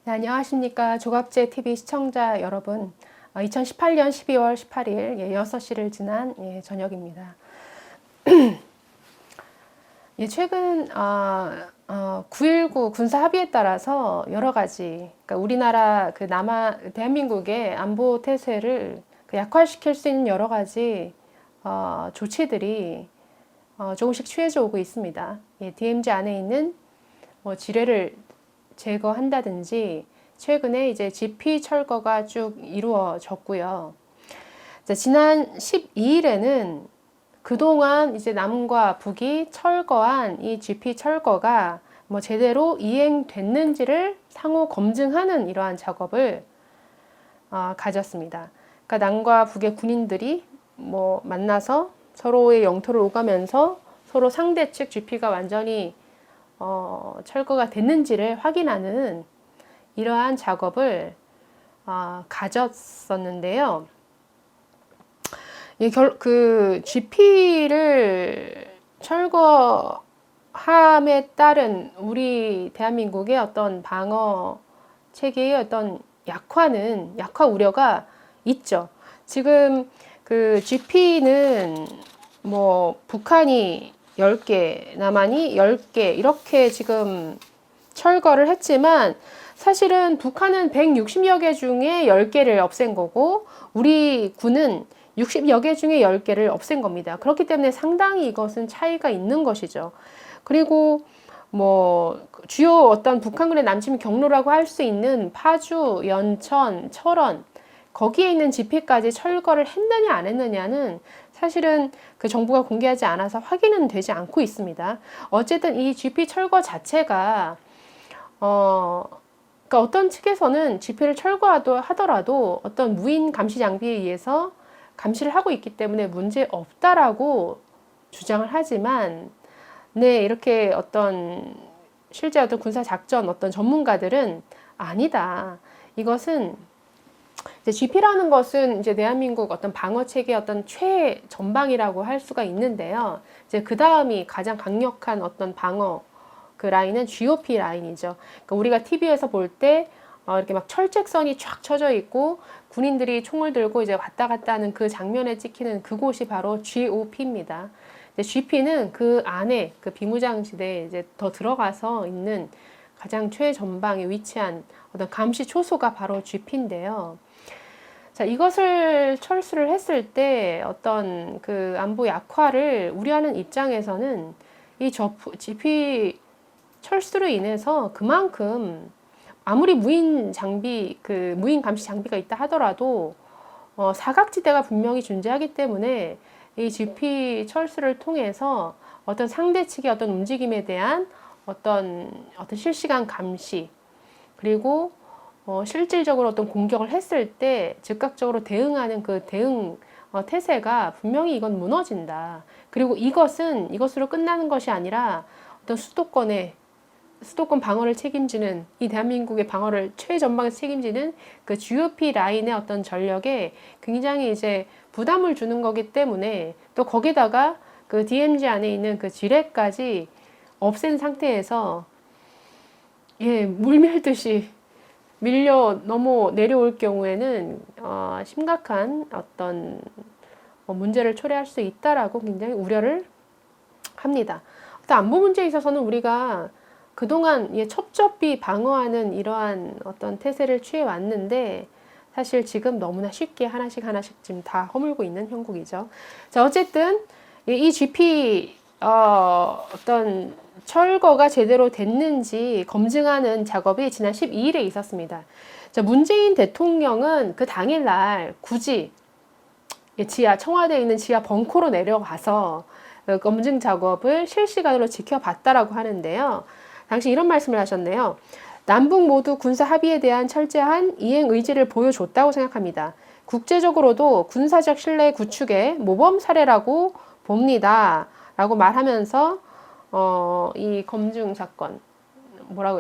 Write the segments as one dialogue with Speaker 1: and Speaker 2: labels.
Speaker 1: 네, 안녕하십니까. 조갑제 TV 시청자 여러분. 2018년 12월 18일 6시를 지난 저녁입니다. 최근 9.19 군사 합의에 따라서 여러 가지, 그러니까 우리나라 대한민국의 안보 태세를 약화시킬 수 있는 여러 가지 조치들이 조금씩 취해져 오고 있습니다. DMZ 안에 있는 지뢰를 제거한다든지 최근에 이제 GP 철거가 쭉 이루어졌고요. 지난 12일에는 그동안 이제 남과 북이 철거한 이 GP 철거가 제대로 이행됐는지를 상호 검증하는 이러한 작업을 가졌습니다. 그러니까 남과 북의 군인들이 만나서 서로의 영토를 오가면서 서로 상대 측 GP가 완전히 철거가 됐는지를 확인하는 이러한 작업을 가졌었는데요. 그 GP를 철거함에 따른 우리 대한민국의 어떤 방어 체계의 어떤 약화 우려가 있죠. 지금 그 GP는 북한이 10개, 남한이 10개 이렇게 지금 철거를 했지만 사실은 북한은 160여 개 중에 10개를 없앤 거고 우리 군은 60여 개 중에 10개를 없앤 겁니다. 그렇기 때문에 상당히 이것은 차이가 있는 것이죠. 그리고 주요 어떤 북한군의 남침 경로라고 할 수 있는 파주, 연천, 철원 거기에 있는 GP까지 철거를 했느냐 안 했느냐는 사실은 그 정부가 공개하지 않아서 확인은 되지 않고 있습니다. 어쨌든 이 GP 철거 자체가 그러니까 어떤 측에서는 GP를 철거하더라도 어떤 무인 감시 장비에 의해서 감시를 하고 있기 때문에 문제 없다라고 주장을 하지만 이렇게 실제 어떤 군사 작전 어떤 전문가들은 아니다. 이것은 이제 GP라는 것은 이제 대한민국 어떤 방어 체계 어떤 최전방이라고 할 수가 있는데요. 이제 그 다음이 가장 강력한 어떤 방어 그 라인은 GOP 라인이죠. 그러니까 우리가 TV에서 볼 때 이렇게 막 철책선이 쫙 쳐져 있고 군인들이 총을 들고 이제 왔다 갔다 하는 그 장면에 찍히는 그곳이 바로 GOP입니다. GP는 그 안에 그 비무장지대에 이제 더 들어가서 있는 가장 최전방에 위치한 어떤 감시 초소가 바로 GP인데요. 자, 이것을 철수를 했을 때 어떤 그 안보 약화를 우려하는 입장에서는 이 GP 철수로 인해서 그만큼 아무리 무인 감시 장비가 있다 하더라도 사각지대가 분명히 존재하기 때문에 이 GP 철수를 통해서 어떤 상대 측의 어떤 움직임에 대한 어떤 실시간 감시 그리고 실질적으로 어떤 공격을 했을 때 즉각적으로 대응하는 그 대응 태세가 분명히 이건 무너진다. 그리고 이것으로 끝나는 것이 아니라 어떤 수도권 방어를 책임지는 이 대한민국의 방어를 최전방에서 책임지는 그 GOP 라인의 어떤 전력에 굉장히 이제 부담을 주는 거기 때문에 또 거기다가 그 DMZ 안에 있는 그 지뢰까지 없앤 상태에서 물밀듯이 넘어 내려올 경우에는 심각한 어떤 문제를 초래할 수 있다라고 굉장히 우려를 합니다. 또 안보 문제에 있어서는 우리가 그동안 첩첩이 방어하는 이러한 어떤 태세를 취해 왔는데 사실 지금 너무나 쉽게 하나씩 지금 다 허물고 있는 형국이죠. 자, 어쨌든 이 GP 어떤 철거가 제대로 됐는지 검증하는 작업이 지난 12일에 있었습니다. 자, 문재인 대통령은 그 당일날 굳이 청와대에 있는 지하 벙커로 내려가서 검증 작업을 실시간으로 지켜봤다라고 하는데요. 당시 이런 말씀을 하셨네요. 남북 모두 군사 합의에 대한 철저한 이행 의지를 보여줬다고 생각합니다. 국제적으로도 군사적 신뢰 구축의 모범 사례라고 봅니다. 라고 말하면서 이 검증 사건,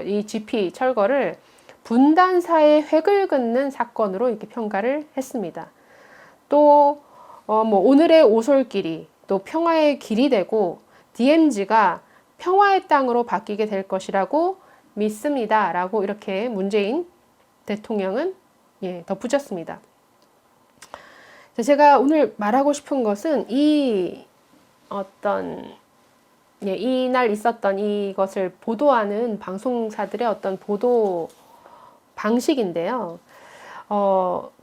Speaker 1: 이 GP 철거를 분단사의 획을 긋는 사건으로 이렇게 평가를 했습니다. 또 오늘의 오솔길이 또 평화의 길이 되고 DMZ가 평화의 땅으로 바뀌게 될 것이라고 믿습니다. 라고 이렇게 문재인 대통령은 덧붙였습니다. 제가 오늘 말하고 싶은 것은 이날 있었던 이것을 보도하는 방송사들의 어떤 보도 방식인데요.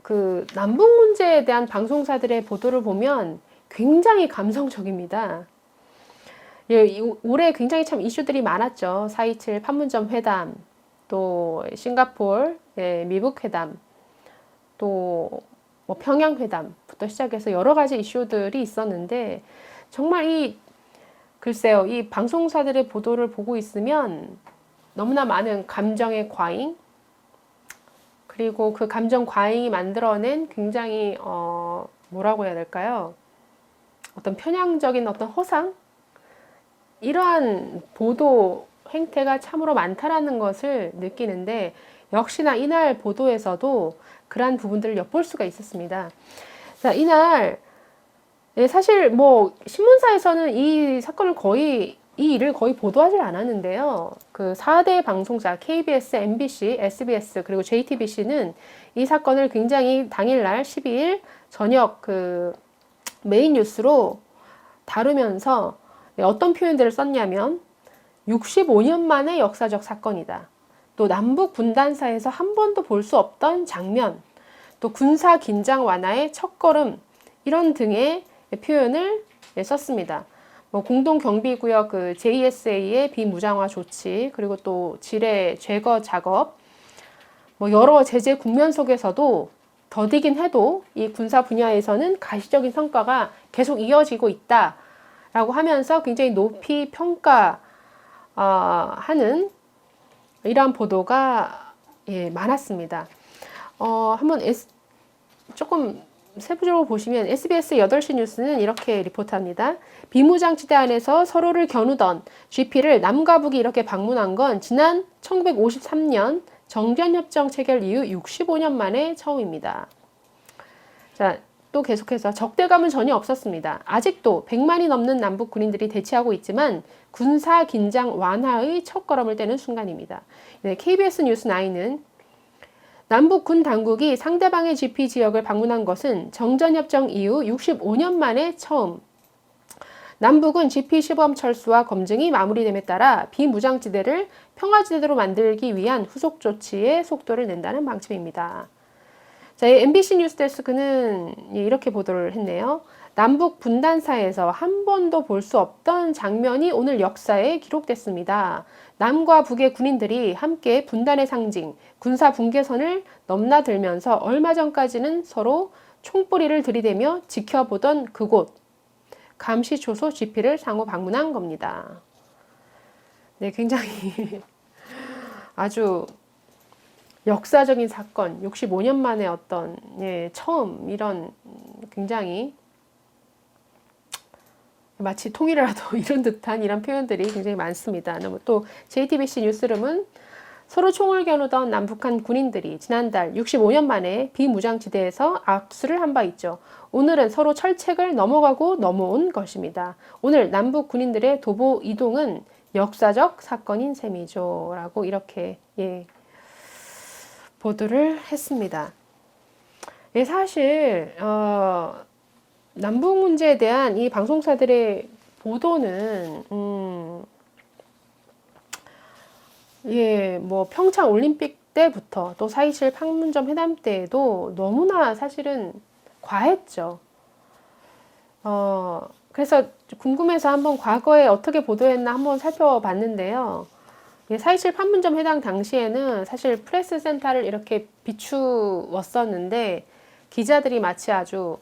Speaker 1: 그 남북 문제에 대한 방송사들의 보도를 보면 굉장히 감성적입니다. 올해 굉장히 참 이슈들이 많았죠. 4.27 판문점 회담, 또 싱가포르 미북 회담, 또 뭐 평양 회담부터 시작해서 여러 가지 이슈들이 있었는데 정말 글쎄요, 이 방송사들의 보도를 보고 있으면 너무나 많은 감정의 과잉, 그리고 그 감정 과잉이 만들어낸 굉장히 뭐라고 해야 될까요? 어떤 편향적인 어떤 허상? 이러한 보도 행태가 참으로 많다라는 것을 느끼는데, 역시나 이날 보도에서도 그러한 부분들을 엿볼 수가 있었습니다. 자, 이날 사실 뭐 신문사에서는 이 일을 거의 보도하지 않았는데요. 그 4대 방송사 KBS, MBC, SBS 그리고 JTBC는 이 사건을 굉장히 당일날 12일 저녁 그 메인 뉴스로 다루면서 어떤 표현들을 썼냐면 65년 만의 역사적 사건이다. 또 남북 분단사에서 한 번도 볼 수 없던 장면, 또 군사 긴장 완화의 첫걸음, 이런 등의 표현을 썼습니다. 뭐 공동 경비구역 그 JSA의 비무장화 조치, 그리고 또 지뢰 제거 작업, 뭐 여러 제재 국면 속에서도 더디긴 해도 이 군사 분야에서는 가시적인 성과가 계속 이어지고 있다라고 하면서 굉장히 높이 평가하는 이러한 보도가 많았습니다. 한번 조금 세부적으로 보시면 SBS 8시 뉴스는 이렇게 리포트합니다. 비무장지대 안에서 서로를 겨누던 GP를 남과 북이 이렇게 방문한 건 지난 1953년 정전협정 체결 이후 65년 만에 처음입니다. 자, 또 계속해서 적대감은 전혀 없었습니다. 아직도 100만이 넘는 남북 군인들이 대치하고 있지만 군사 긴장 완화의 첫걸음을 떼는 순간입니다. KBS 뉴스 9는 남북 군 당국이 상대방의 GP 지역을 방문한 것은 정전협정 이후 65년 만에 처음. 남북은 GP 시범 철수와 검증이 마무리됨에 따라 비무장지대를 평화지대로 만들기 위한 후속 조치에 속도를 낸다는 방침입니다. 자, MBC 뉴스데스크는 이렇게 보도를 했네요. 남북 분단사에서 한 번도 볼 수 없던 장면이 오늘 역사에 기록됐습니다. 남과 북의 군인들이 함께 분단의 상징, 군사 분계선을 넘나들면서 얼마 전까지는 서로 총뿌리를 들이대며 지켜보던 그곳, 감시초소 GP를 상호 방문한 겁니다. 네, 굉장히 아주 역사적인 사건, 65년 만에 어떤 처음 이런 굉장히 마치 통일이라도 이런 듯한 이런 표현들이 굉장히 많습니다. 또 JTBC 뉴스룸은 서로 총을 겨누던 남북한 군인들이 지난달 65년 만에 비무장지대에서 악수를 한 바 있죠. 오늘은 서로 철책을 넘어가고 넘어온 것입니다. 오늘 남북 군인들의 도보 이동은 역사적 사건인 셈이죠. 라고 이렇게 보도를 했습니다. 사실 남북 문제에 대한 이 방송사들의 보도는 뭐 평창 올림픽 때부터 또 4.27 판문점 회담 때에도 너무나 사실은 과했죠. 그래서 궁금해서 한번 과거에 어떻게 보도했나 한번 살펴봤는데요. 4.27 판문점 회담 당시에는 사실 프레스 센터를 이렇게 비추었었는데 기자들이 마치 아주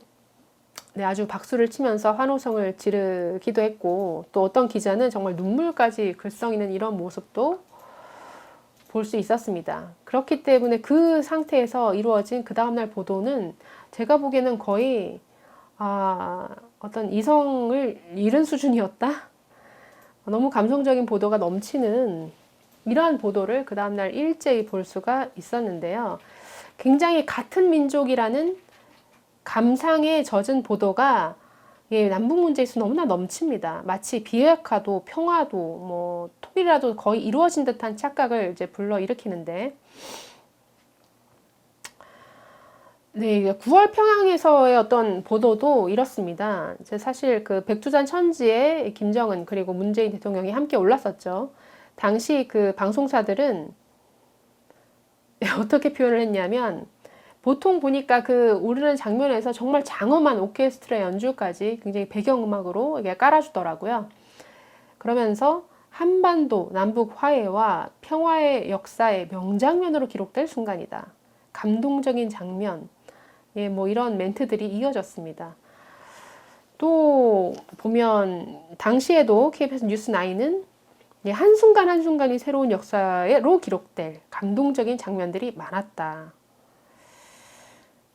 Speaker 1: 박수를 치면서 환호성을 지르기도 했고, 또 어떤 기자는 정말 눈물까지 글썽이는 이런 모습도 볼 수 있었습니다. 그렇기 때문에 그 상태에서 이루어진 그 다음날 보도는 제가 보기에는 거의 어떤 이성을 잃은 수준이었다? 너무 감성적인 보도가 넘치는 이러한 보도를 그 다음날 일제히 볼 수가 있었는데요. 굉장히 같은 민족이라는 감상에 젖은 보도가 예, 남북 문제에서 너무나 넘칩니다. 마치 비핵화도 평화도 뭐 통일이라도 거의 이루어진 듯한 착각을 이제 불러일으키는데, 네, 9월 평양에서의 어떤 보도도 이렇습니다. 이제 사실 그 백두산 천지에 김정은 그리고 문재인 대통령이 함께 올랐었죠. 당시 그 방송사들은 어떻게 표현을 했냐면, 보통 보니까 그 오르는 장면에서 정말 장엄한 오케스트라 연주까지 굉장히 배경음악으로 이게 깔아주더라고요. 그러면서 한반도 남북 화해와 평화의 역사의 명장면으로 기록될 순간이다. 감동적인 장면. 예, 뭐 이런 멘트들이 이어졌습니다. 또 보면 당시에도 KBS 뉴스9은 한순간 한순간이 새로운 역사로 기록될 감동적인 장면들이 많았다.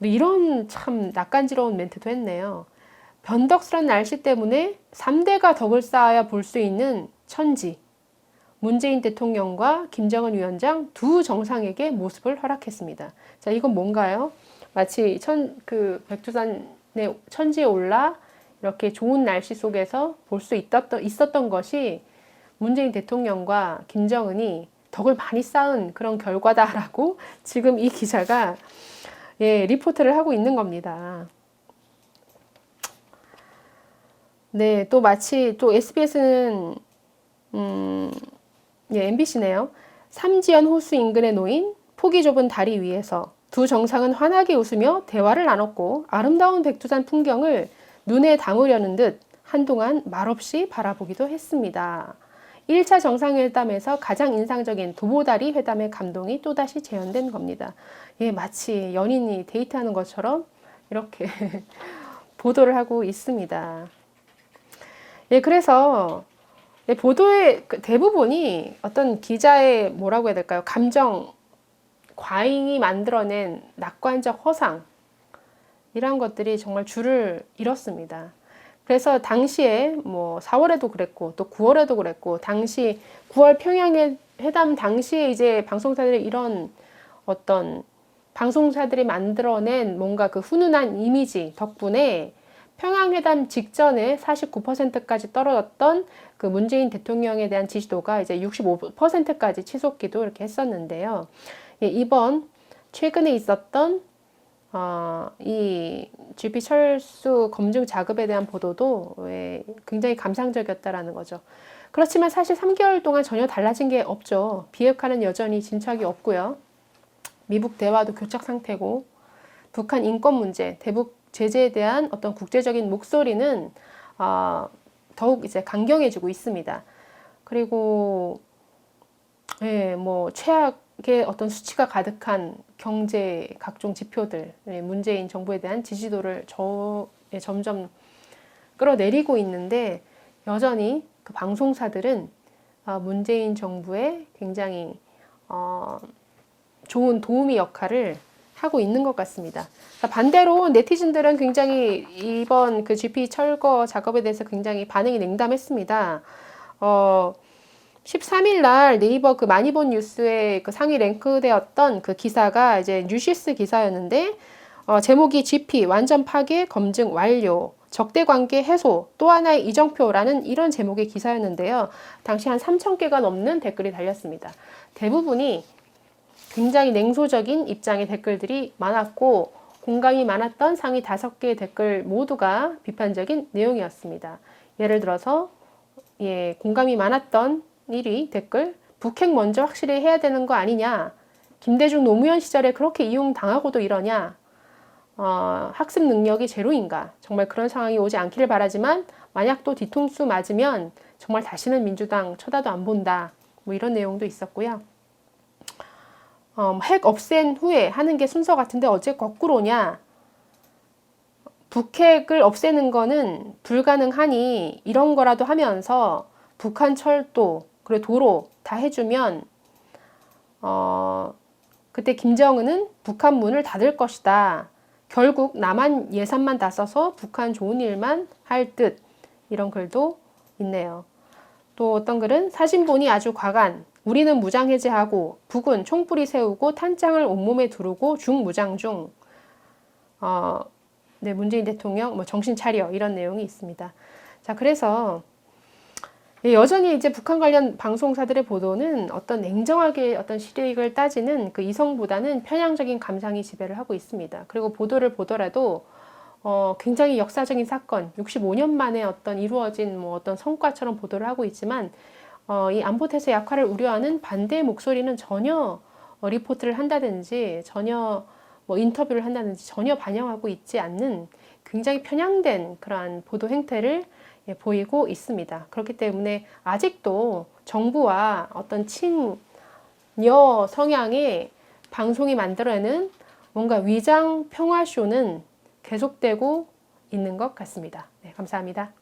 Speaker 1: 이런 참 낯간지러운 멘트도 했네요. 변덕스런 날씨 때문에 3대가 덕을 쌓아야 볼 수 있는 천지. 문재인 대통령과 김정은 위원장 두 정상에게 모습을 허락했습니다. 자, 이건 뭔가요? 마치 백두산의 천지에 올라 이렇게 좋은 날씨 속에서 볼 수 있었던 것이 문재인 대통령과 김정은이 덕을 많이 쌓은 그런 결과다라고 지금 이 기자가 예, 리포트를 하고 있는 겁니다. 네, 또 마치 또 SBS는 예, MBC네요. 삼지연 호수 인근에 놓인 폭이 좁은 다리 위에서 두 정상은 환하게 웃으며 대화를 나눴고 아름다운 백두산 풍경을 눈에 담으려는 듯 한동안 말없이 바라보기도 했습니다. 1차 정상회담에서 가장 인상적인 도보다리 회담의 감동이 또다시 재현된 겁니다. 예, 마치 연인이 데이트하는 것처럼 이렇게 보도를 하고 있습니다. 예, 그래서 보도의 대부분이 어떤 기자의 뭐라고 해야 될까요? 감정, 과잉이 만들어낸 낙관적 허상, 이런 것들이 정말 줄을 잃었습니다. 그래서 당시에 뭐 4월에도 그랬고 또 9월에도 그랬고 당시 9월 평양의 회담 당시에 이제 방송사들의 이런 어떤 방송사들이 만들어낸 뭔가 그 훈훈한 이미지 덕분에 평양회담 직전에 49%까지 떨어졌던 그 문재인 대통령에 대한 지지도가 이제 65%까지 치솟기도 이렇게 했었는데요. 예, 이번 최근에 있었던 이 GP 철수 검증 작업에 대한 보도도 굉장히 감상적이었다라는 거죠. 그렇지만 사실 3개월 동안 전혀 달라진 게 없죠. 비핵화는 여전히 진척이 없고요. 미북 대화도 교착 상태고, 북한 인권 문제, 대북 제재에 대한 어떤 국제적인 목소리는 더욱 이제 강경해지고 있습니다. 그리고 예, 뭐 최악의 어떤 수치가 가득한 경제 각종 지표들, 문재인 정부에 대한 지지도를 점점 끌어내리고 있는데 여전히 그 방송사들은 문재인 정부에 굉장히 좋은 도우미 역할을 하고 있는 것 같습니다. 반대로 네티즌들은 굉장히 이번 그 GP 철거 작업에 대해서 굉장히 반응이 냉담했습니다. 13일 날 네이버 그 많이 본 뉴스에 그 상위 랭크되었던 그 기사가 이제 뉴시스 기사였는데, 제목이 GP 완전 파괴 검증 완료, 적대 관계 해소, 또 하나의 이정표라는 이런 제목의 기사였는데요. 당시 한 3,000개가 넘는 댓글이 달렸습니다. 대부분이 굉장히 냉소적인 입장의 댓글들이 많았고, 공감이 많았던 상위 5개의 댓글 모두가 비판적인 내용이었습니다. 예를 들어서 예, 공감이 많았던 1위 댓글, 북핵 먼저 확실히 해야 되는 거 아니냐, 김대중 노무현 시절에 그렇게 이용당하고도 이러냐, 학습 능력이 제로인가, 정말 그런 상황이 오지 않기를 바라지만 만약 또 뒤통수 맞으면 정말 다시는 민주당 쳐다도 안 본다, 뭐 이런 내용도 있었고요. 핵 없앤 후에 하는 게 순서 같은데 어째 거꾸로냐, 북핵을 없애는 거는 불가능하니 이런 거라도 하면서 북한 철도 그리고 도로 다 해주면 그때 김정은은 북한 문을 닫을 것이다. 결국 남한 예산만 다 써서 북한 좋은 일만 할 듯, 이런 글도 있네요. 또 어떤 글은 사진 보니 아주 과간, 우리는 무장 해제하고 북은 총뿌리 세우고 탄창을 온몸에 두르고 중무장 중. 네, 문재인 대통령 뭐 정신 차려 이런 내용이 있습니다. 자, 그래서 여전히 이제 북한 관련 방송사들의 보도는 어떤 냉정하게 어떤 실익을 따지는 그 이성보다는 편향적인 감상이 지배를 하고 있습니다. 그리고 보도를 보더라도 굉장히 역사적인 사건, 65년 만에 어떤 이루어진 뭐 어떤 성과처럼 보도를 하고 있지만 이 안보태세 약화를 우려하는 반대의 목소리는 전혀 리포트를 한다든지 전혀 뭐 인터뷰를 한다든지 전혀 반영하고 있지 않는 굉장히 편향된 그러한 보도 행태를 보이고 있습니다. 그렇기 때문에 아직도 정부와 어떤 친여 성향의 방송이 만들어내는 뭔가 위장 평화쇼는 계속되고 있는 것 같습니다. 네, 감사합니다.